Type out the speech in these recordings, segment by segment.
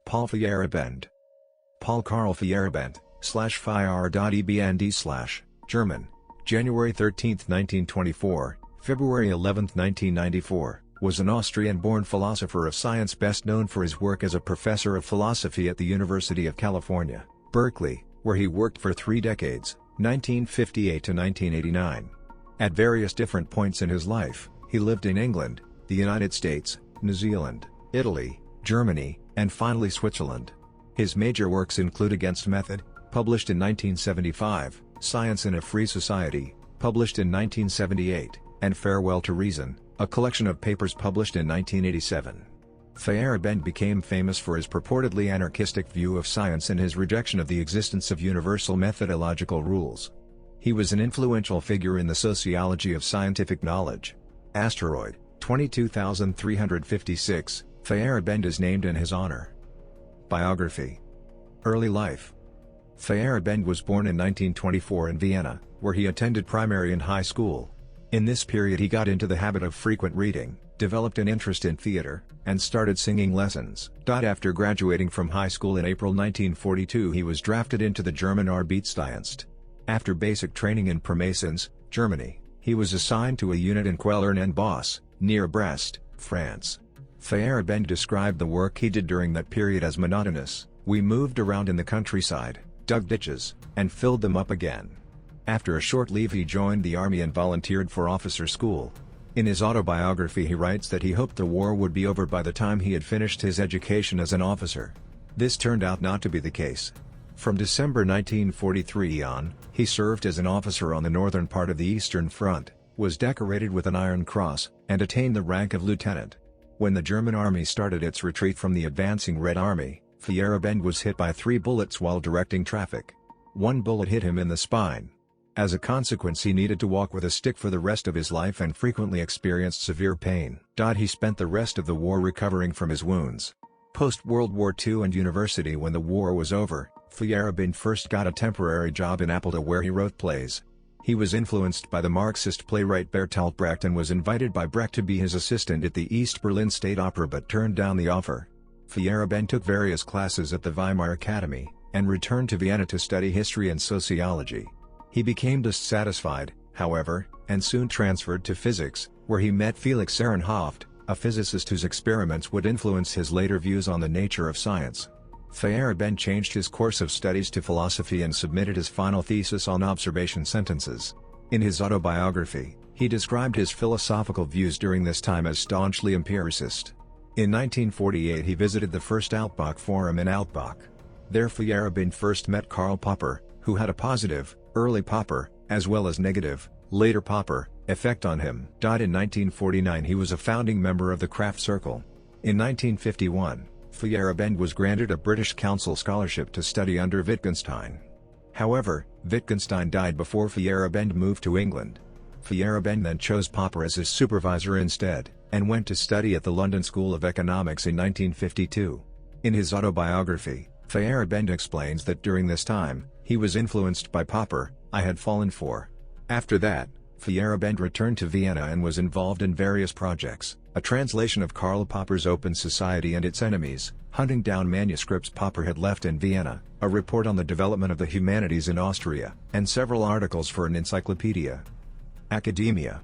Karl Feyerabend. Paul Karl Feyerabend, /ßfaɪər.æbənd German, January 13, 1924, February 11, 1994, was an Austrian-born philosopher of science best known for his work as a professor of philosophy at the University of California, Berkeley, where he worked for 3 decades, 1958 to 1989. At various different points in his life, he lived in England, the United States, New Zealand, Italy, Germany, and finally Switzerland. His major works include Against Method, published in 1975, Science in a Free Society, published in 1978, and Farewell to Reason, a collection of papers published in 1987. Feyerabend became famous for his purportedly anarchistic view of science and his rejection of the existence of universal methodological rules. He was an influential figure in the sociology of scientific knowledge. Asteroid, 22356, Feyerabend is named in his honor. Biography. Early life. Feyerabend was born in 1924 in Vienna, where he attended primary and high school. In this period he got into the habit of frequent reading, developed an interest in theater, and started singing lessons. After graduating from high school in April 1942 he was drafted into the German Arbeitsdienst. After basic training in Pirmasens, Germany, he was assigned to a unit in Quellern and Boss, near Brest, France. Feyerabend described the work he did during that period as monotonous. "We moved around in the countryside, dug ditches, and filled them up again." After a short leave he joined the army and volunteered for officer school. In his autobiography he writes that he hoped the war would be over by the time he had finished his education as an officer. This turned out not to be the case. From December 1943 on, he served as an officer on the northern part of the Eastern Front, was decorated with an Iron Cross, and attained the rank of lieutenant. When the German army started its retreat from the advancing Red Army, Feyerabend was hit by 3 bullets while directing traffic. 1 bullet hit him in the spine. As a consequence he needed to walk with a stick for the rest of his life and frequently experienced severe pain. He spent the rest of the war recovering from his wounds. Post-World War II and university. When the war was over, Feyerabend first got a temporary job in Apeldoorn where he wrote plays. He was influenced by the Marxist playwright Bertolt Brecht and was invited by Brecht to be his assistant at the East Berlin State Opera but turned down the offer. Feyerabend took various classes at the Weimar Academy, and returned to Vienna to study history and sociology. He became dissatisfied, however, and soon transferred to physics, where he met Felix Ehrenhoft, a physicist whose experiments would influence his later views on the nature of science. Feyerabend changed his course of studies to philosophy and submitted his final thesis on observation sentences. In his autobiography, he described his philosophical views during this time as staunchly empiricist. In 1948 he visited the first Altbach Forum in Altbach. There Feyerabend first met Karl Popper, who had a positive, early Popper, as well as negative, later Popper, effect on him. In 1949 he was a founding member of the Kraft Circle. In 1951, Feyerabend was granted a British Council scholarship to study under Wittgenstein. However, Wittgenstein died before Feyerabend moved to England. Feyerabend then chose Popper as his supervisor instead, and went to study at the London School of Economics in 1952. In his autobiography, Feyerabend explains that during this time, he was influenced by Popper. "I had fallen for." After that, Feyerabend returned to Vienna and was involved in various projects, a translation of Karl Popper's Open Society and Its Enemies, hunting down manuscripts Popper had left in Vienna, a report on the development of the humanities in Austria, and several articles for an encyclopedia. Academia.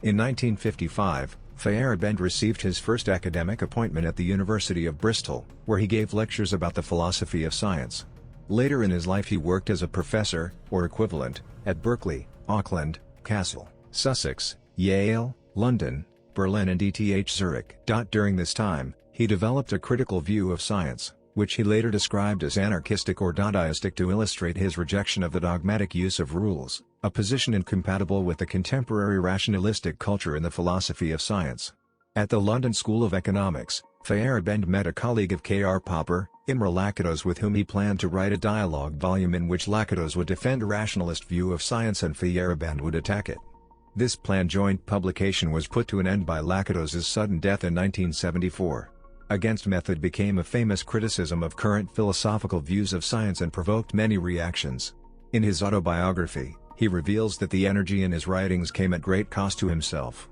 In 1955, Feyerabend received his first academic appointment at the University of Bristol, where he gave lectures about the philosophy of science. Later in his life he worked as a professor, or equivalent, at Berkeley, Auckland, Kassel, Sussex, Yale, London, Berlin and ETH Zurich. During this time, he developed a critical view of science, which he later described as anarchistic or Dadaistic to illustrate his rejection of the dogmatic use of rules, a position incompatible with the contemporary rationalistic culture in the philosophy of science. At the London School of Economics, Feyerabend met a colleague of Karl Popper, Imre Lakatos, with whom he planned to write a dialogue volume in which Lakatos would defend a rationalist view of science and Feyerabend would attack it. This planned joint publication was put to an end by Lakatos's sudden death in 1974. Against Method became a famous criticism of current philosophical views of science and provoked many reactions. In his autobiography, he reveals that the energy in his writings came at great cost to himself.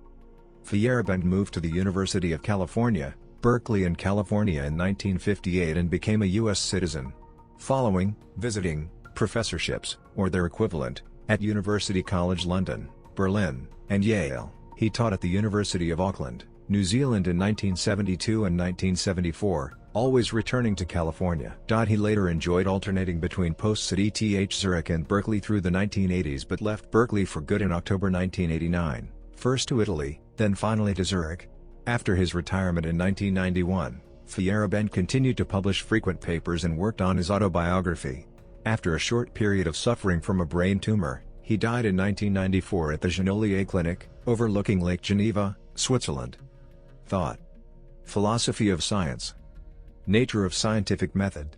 Feyerabend moved to the University of California, Berkeley in California in 1958 and became a U.S. citizen. Following, visiting, professorships, or their equivalent, at University College London, Berlin, and Yale, he taught at the University of Auckland, New Zealand in 1972 and 1974, always returning to California. He later enjoyed alternating between posts at ETH Zurich and Berkeley through the 1980s but left Berkeley for good in October 1989, first to Italy, then finally to Zurich. After his retirement in 1991, Feyerabend continued to publish frequent papers and worked on his autobiography. After a short period of suffering from a brain tumor, he died in 1994 at the Genolier Clinic, overlooking Lake Geneva, Switzerland. Thought. Philosophy of Science. Nature of Scientific Method.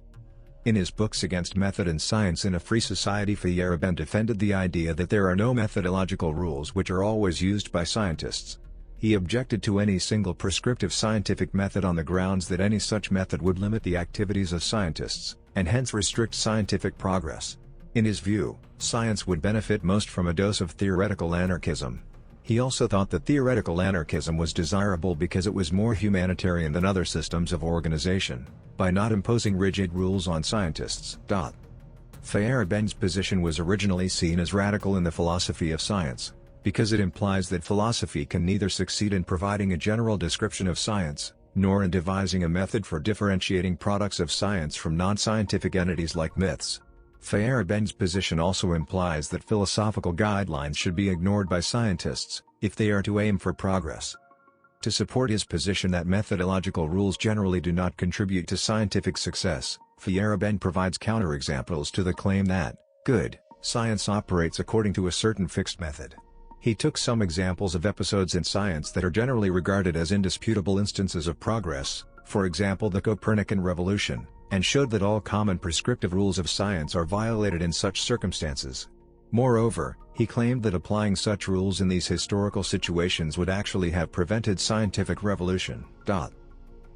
In his books Against Method and Science in a Free Society, Feyerabend defended the idea that there are no methodological rules which are always used by scientists. He objected to any single prescriptive scientific method on the grounds that any such method would limit the activities of scientists, and hence restrict scientific progress. In his view, science would benefit most from a dose of theoretical anarchism. He also thought that theoretical anarchism was desirable because it was more humanitarian than other systems of organization, by not imposing rigid rules on scientists. Feyerabend's position was originally seen as radical in the philosophy of science, because it implies that philosophy can neither succeed in providing a general description of science, nor in devising a method for differentiating products of science from non-scientific entities like myths. Feyerabend's position also implies that philosophical guidelines should be ignored by scientists, if they are to aim for progress. To support his position that methodological rules generally do not contribute to scientific success, Feyerabend provides counterexamples to the claim that, good, science operates according to a certain fixed method. He took some examples of episodes in science that are generally regarded as indisputable instances of progress, for example the Copernican revolution, and showed that all common prescriptive rules of science are violated in such circumstances. Moreover, he claimed that applying such rules in these historical situations would actually have prevented scientific revolution.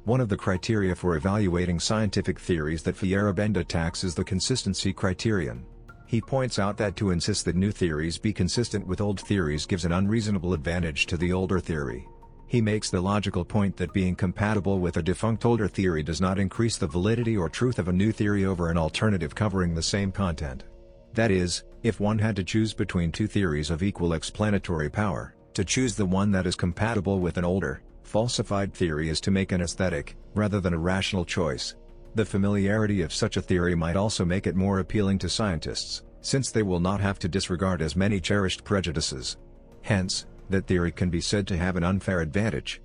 One of the criteria for evaluating scientific theories that Feyerabend attacks is the consistency criterion. He points out that to insist that new theories be consistent with old theories gives an unreasonable advantage to the older theory. He makes the logical point that being compatible with a defunct older theory does not increase the validity or truth of a new theory over an alternative covering the same content. That is, if one had to choose between two theories of equal explanatory power, to choose the one that is compatible with an older, falsified theory is to make an aesthetic, rather than a rational choice. The familiarity of such a theory might also make it more appealing to scientists, since they will not have to disregard as many cherished prejudices. Hence, that theory can be said to have an unfair advantage.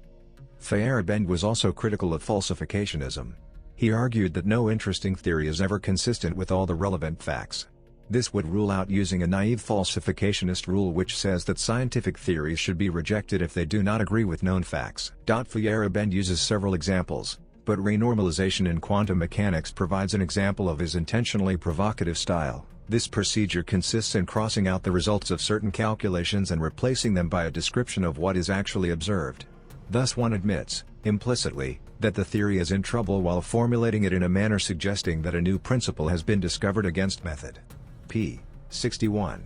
Feyerabend was also critical of falsificationism. He argued that no interesting theory is ever consistent with all the relevant facts. This would rule out using a naive falsificationist rule which says that scientific theories should be rejected if they do not agree with known facts. Feyerabend uses several examples, but renormalization in quantum mechanics provides an example of his intentionally provocative style. This procedure consists in crossing out the results of certain calculations and replacing them by a description of what is actually observed. Thus one admits, implicitly, that the theory is in trouble while formulating it in a manner suggesting that a new principle has been discovered against method. p. 61.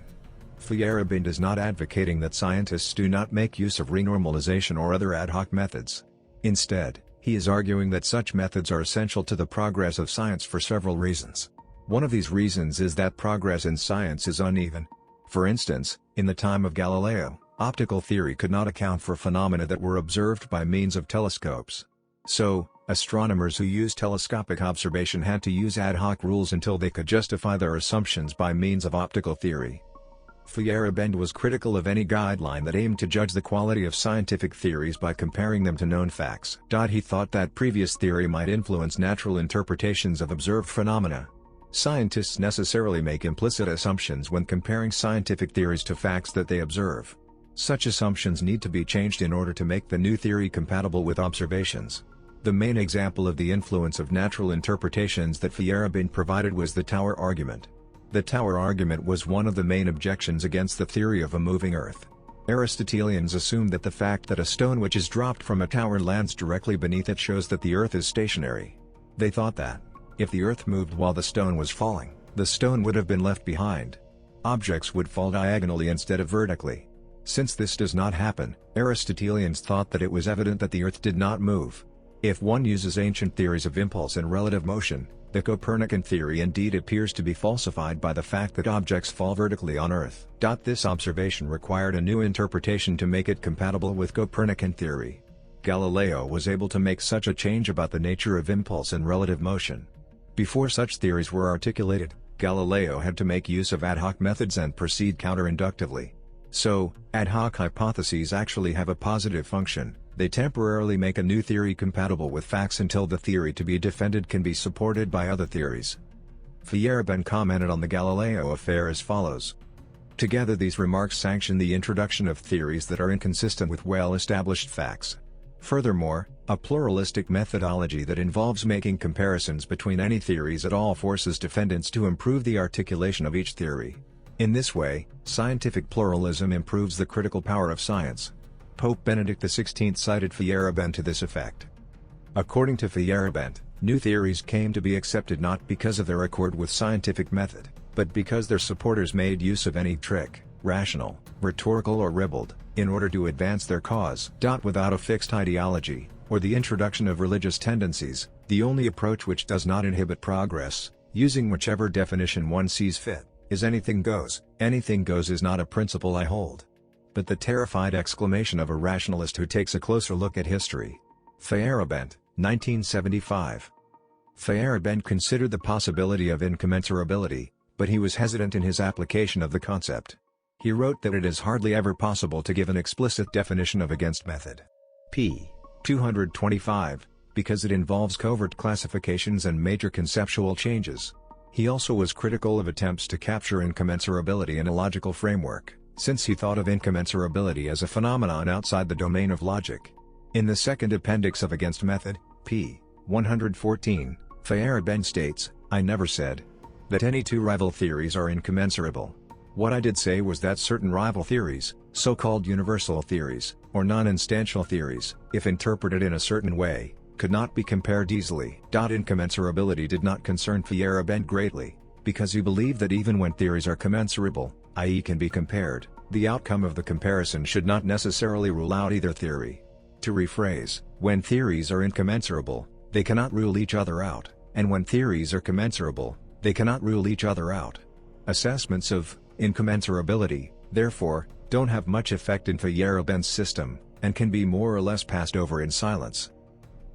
Feyerabend is not advocating that scientists do not make use of renormalization or other ad hoc methods. Instead, he is arguing that such methods are essential to the progress of science for several reasons. One of these reasons is that progress in science is uneven. For instance, in the time of Galileo, optical theory could not account for phenomena that were observed by means of telescopes. So, astronomers who used telescopic observation had to use ad hoc rules until they could justify their assumptions by means of optical theory. Feyerabend was critical of any guideline that aimed to judge the quality of scientific theories by comparing them to known facts. He thought that previous theory might influence natural interpretations of observed phenomena. Scientists necessarily make implicit assumptions when comparing scientific theories to facts that they observe. Such assumptions need to be changed in order to make the new theory compatible with observations. The main example of the influence of natural interpretations that Feyerabend provided was the tower argument. The tower argument was one of the main objections against the theory of a moving Earth. Aristotelians assumed that the fact that a stone which is dropped from a tower lands directly beneath it shows that the Earth is stationary. They thought that, if the Earth moved while the stone was falling, the stone would have been left behind. Objects would fall diagonally instead of vertically. Since this does not happen, Aristotelians thought that it was evident that the Earth did not move. If one uses ancient theories of impulse and relative motion, the Copernican theory indeed appears to be falsified by the fact that objects fall vertically on Earth. This observation required a new interpretation to make it compatible with Copernican theory. Galileo was able to make such a change about the nature of impulse and relative motion. Before such theories were articulated, Galileo had to make use of ad hoc methods and proceed counter-inductively. So, ad hoc hypotheses actually have a positive function. They temporarily make a new theory compatible with facts until the theory to be defended can be supported by other theories. Feyerabend commented on the Galileo affair as follows. Together these remarks sanction the introduction of theories that are inconsistent with well-established facts. Furthermore, a pluralistic methodology that involves making comparisons between any theories at all forces defendants to improve the articulation of each theory. In this way, scientific pluralism improves the critical power of science. Pope Benedict XVI cited Feyerabend to this effect. According to Feyerabend, new theories came to be accepted not because of their accord with scientific method, but because their supporters made use of any trick, rational, rhetorical or ribald, in order to advance their cause. Without a fixed ideology, or the introduction of religious tendencies, the only approach which does not inhibit progress, using whichever definition one sees fit, is anything goes. Anything goes is not a principle I hold, but the terrified exclamation of a rationalist who takes a closer look at history. Feyerabend, 1975. Feyerabend considered the possibility of incommensurability, but he was hesitant in his application of the concept. He wrote that it is hardly ever possible to give an explicit definition of against method. p. 225, because it involves covert classifications and major conceptual changes. He also was critical of attempts to capture incommensurability in a logical framework, since he thought of incommensurability as a phenomenon outside the domain of logic. In the second appendix of Against Method, p. 114, Feyerabend states, "I never said that any two rival theories are incommensurable. What I did say was that certain rival theories, so-called universal theories, or non-instantial theories, if interpreted in a certain way, could not be compared easily." Incommensurability did not concern Feyerabend greatly, because he believed that even when theories are commensurable, i.e. can be compared, the outcome of the comparison should not necessarily rule out either theory. To rephrase, when theories are incommensurable, they cannot rule each other out, and when theories are commensurable, they cannot rule each other out. Assessments of incommensurability, therefore, don't have much effect in Feyerabend's system, and can be more or less passed over in silence.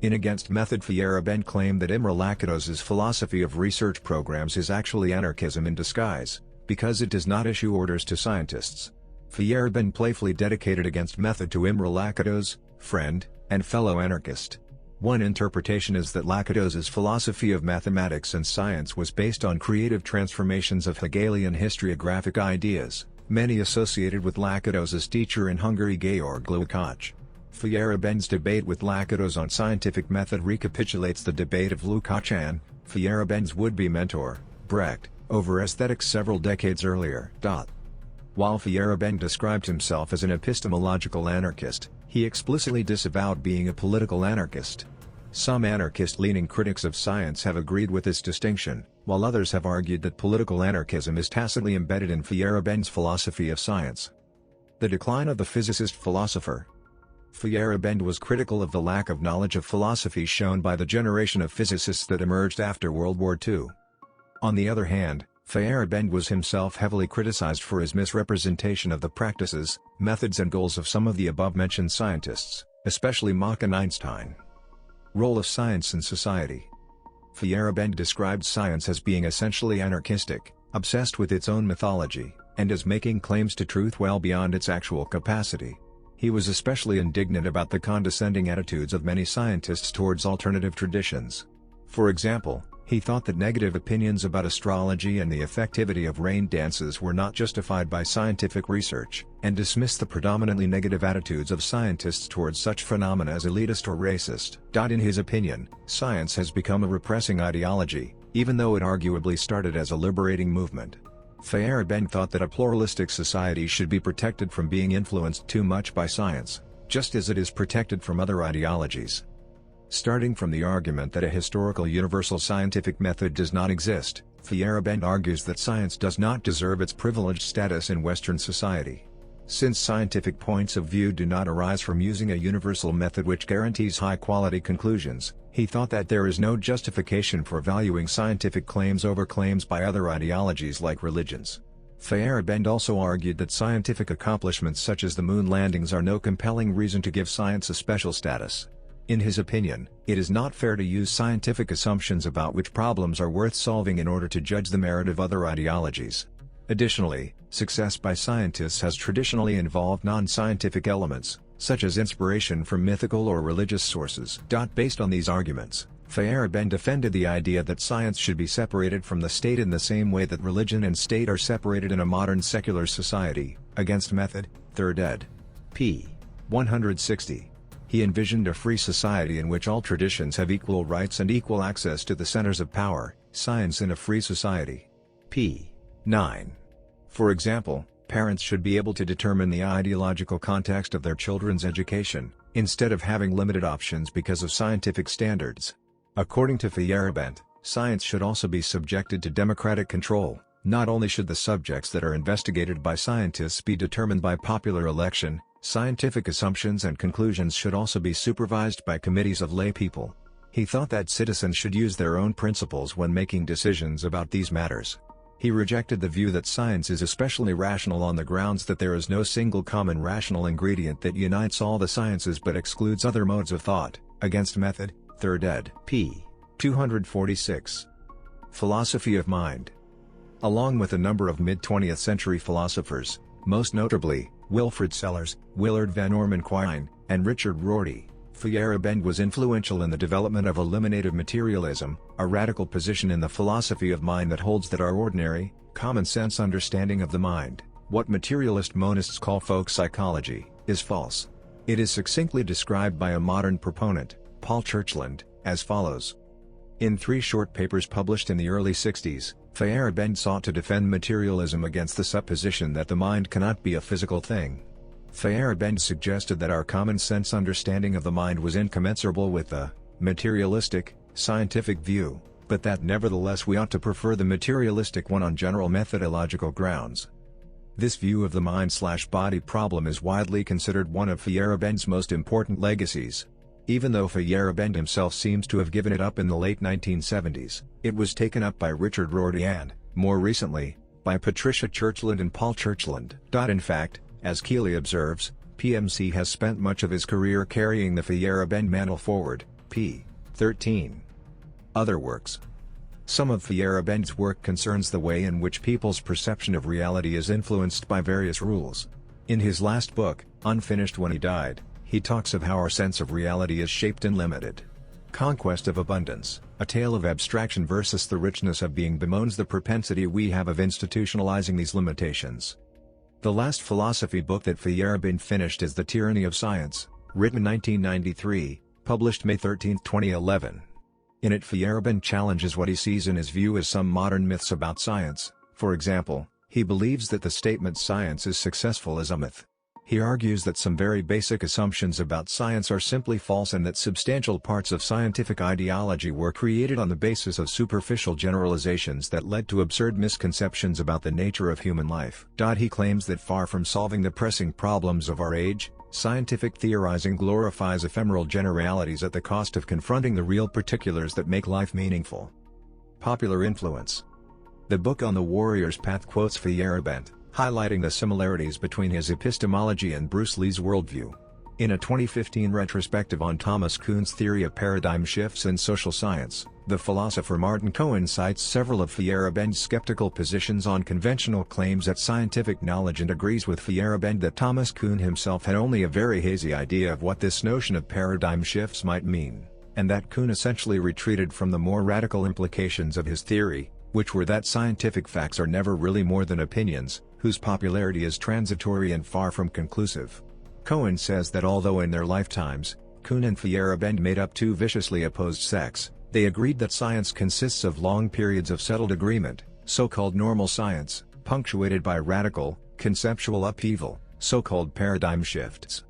In Against Method, Feyerabend claimed that Imre Lakatos's philosophy of research programs is actually anarchism in disguise, because it does not issue orders to scientists. Feyerabend playfully dedicated Against Method to Imre Lakatos, friend, and fellow anarchist. One interpretation is that Lakatos's philosophy of mathematics and science was based on creative transformations of Hegelian historiographic ideas, many associated with Lakatos's teacher in Hungary Georg Lukács. Feyerabend's debate with Lakatos on scientific method recapitulates the debate of Lukács and Feyerabend's would-be mentor, Brecht, over aesthetics several decades earlier. While Feyerabend described himself as an epistemological anarchist, he explicitly disavowed being a political anarchist. Some anarchist-leaning critics of science have agreed with this distinction, while others have argued that political anarchism is tacitly embedded in Feyerabend's philosophy of science. The decline of the physicist-philosopher. Feyerabend was critical of the lack of knowledge of philosophy shown by the generation of physicists that emerged after World War II. On the other hand, Feyerabend was himself heavily criticized for his misrepresentation of the practices, methods and goals of some of the above-mentioned scientists, especially Mach and Einstein. Role of science in society. Feyerabend described science as being essentially anarchistic, obsessed with its own mythology, and as making claims to truth well beyond its actual capacity. He was especially indignant about the condescending attitudes of many scientists towards alternative traditions. For example, he thought that negative opinions about astrology and the effectivity of rain dances were not justified by scientific research, and dismissed the predominantly negative attitudes of scientists towards such phenomena as elitist or racist. In his opinion, science has become a repressing ideology, even though it arguably started as a liberating movement. Feyerabend thought that a pluralistic society should be protected from being influenced too much by science, just as it is protected from other ideologies. Starting from the argument that a historical universal scientific method does not exist, Feyerabend argues that science does not deserve its privileged status in Western society. Since scientific points of view do not arise from using a universal method which guarantees high-quality conclusions, he thought that there is no justification for valuing scientific claims over claims by other ideologies like religions. Feyerabend also argued that scientific accomplishments such as the moon landings are no compelling reason to give science a special status. In his opinion, it is not fair to use scientific assumptions about which problems are worth solving in order to judge the merit of other ideologies. Additionally, success by scientists has traditionally involved non-scientific elements, such as inspiration from mythical or religious sources. Based on these arguments, Feyerabend defended the idea that science should be separated from the state in the same way that religion and state are separated in a modern secular society. Against Method, 3rd ed. p. 160. He envisioned a free society in which all traditions have equal rights and equal access to the centers of power. Science in a free society. p. 9. For example, parents should be able to determine the ideological context of their children's education, instead of having limited options because of scientific standards. According to Feyerabend, science should also be subjected to democratic control. Not only should the subjects that are investigated by scientists be determined by popular election, scientific assumptions and conclusions should also be supervised by committees of lay people. He thought that citizens should use their own principles when making decisions about these matters. He rejected the view that science is especially rational on the grounds that there is no single common rational ingredient that unites all the sciences but excludes other modes of thought. Against Method, 3rd ed. p. 246. Philosophy of Mind. Along with a number of mid-20th century philosophers, most notably, Wilfrid Sellars, Willard Van Orman Quine, and Richard Rorty, Feyerabend was influential in the development of eliminative materialism, a radical position in the philosophy of mind that holds that our ordinary, common-sense understanding of the mind, what materialist monists call folk psychology, is false. It is succinctly described by a modern proponent, Paul Churchland, as follows. In 3 short papers published in the early 60s, Feyerabend sought to defend materialism against the supposition that the mind cannot be a physical thing. Feyerabend suggested that our common-sense understanding of the mind was incommensurable with the materialistic, scientific view, but that nevertheless we ought to prefer the materialistic one on general methodological grounds. This view of the mind/body problem is widely considered one of Feyerabend's most important legacies. Even though Feyerabend himself seems to have given it up in the late 1970s, it was taken up by Richard Rorty and, more recently, by Patricia Churchland and Paul Churchland. In fact, as Keeley observes, PMC has spent much of his career carrying the Feyerabend mantle forward. p. 13. Other works. Some of Feyerabend's work concerns the way in which people's perception of reality is influenced by various rules. In his last book, unfinished when he died, he talks of how our sense of reality is shaped and limited. Conquest of Abundance, a tale of abstraction versus the richness of being bemoans the propensity we have of institutionalizing these limitations. The last philosophy book that Feyerabend finished is The Tyranny of Science, written 1993, published May 13, 2011. In it Feyerabend challenges what he sees in his view as some modern myths about science. For example, he believes that the statement science is successful is a myth. He argues that some very basic assumptions about science are simply false and that substantial parts of scientific ideology were created on the basis of superficial generalizations that led to absurd misconceptions about the nature of human life. He claims that far from solving the pressing problems of our age, scientific theorizing glorifies ephemeral generalities at the cost of confronting the real particulars that make life meaningful. Popular influence. The book On the Warrior's Path quotes Feyerabend, highlighting the similarities between his epistemology and Bruce Lee's worldview. In a 2015 retrospective on Thomas Kuhn's theory of paradigm shifts in social science, the philosopher Martin Cohen cites several of Feyerabend's skeptical positions on conventional claims at scientific knowledge and agrees with Feyerabend that Thomas Kuhn himself had only a very hazy idea of what this notion of paradigm shifts might mean, and that Kuhn essentially retreated from the more radical implications of his theory, which were that scientific facts are never really more than opinions, whose popularity is transitory and far from conclusive. Cohen says that although in their lifetimes, Kuhn and Feyerabend made up 2 viciously opposed sects, they agreed that science consists of long periods of settled agreement, so-called normal science, punctuated by radical, conceptual upheaval, so-called paradigm shifts.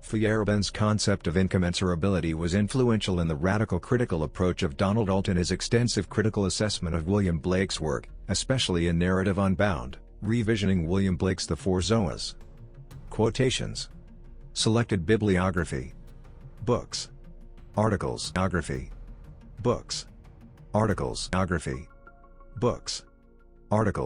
Feyerabend's concept of incommensurability was influential in the radical critical approach of Donald Alt and his extensive critical assessment of William Blake's work, especially in Narrative Unbound, revisioning William Blake's The Four Zoas. Quotations. Selected bibliography. Books. Articles. Biography. Books. Articles. Biography. Books. Articles.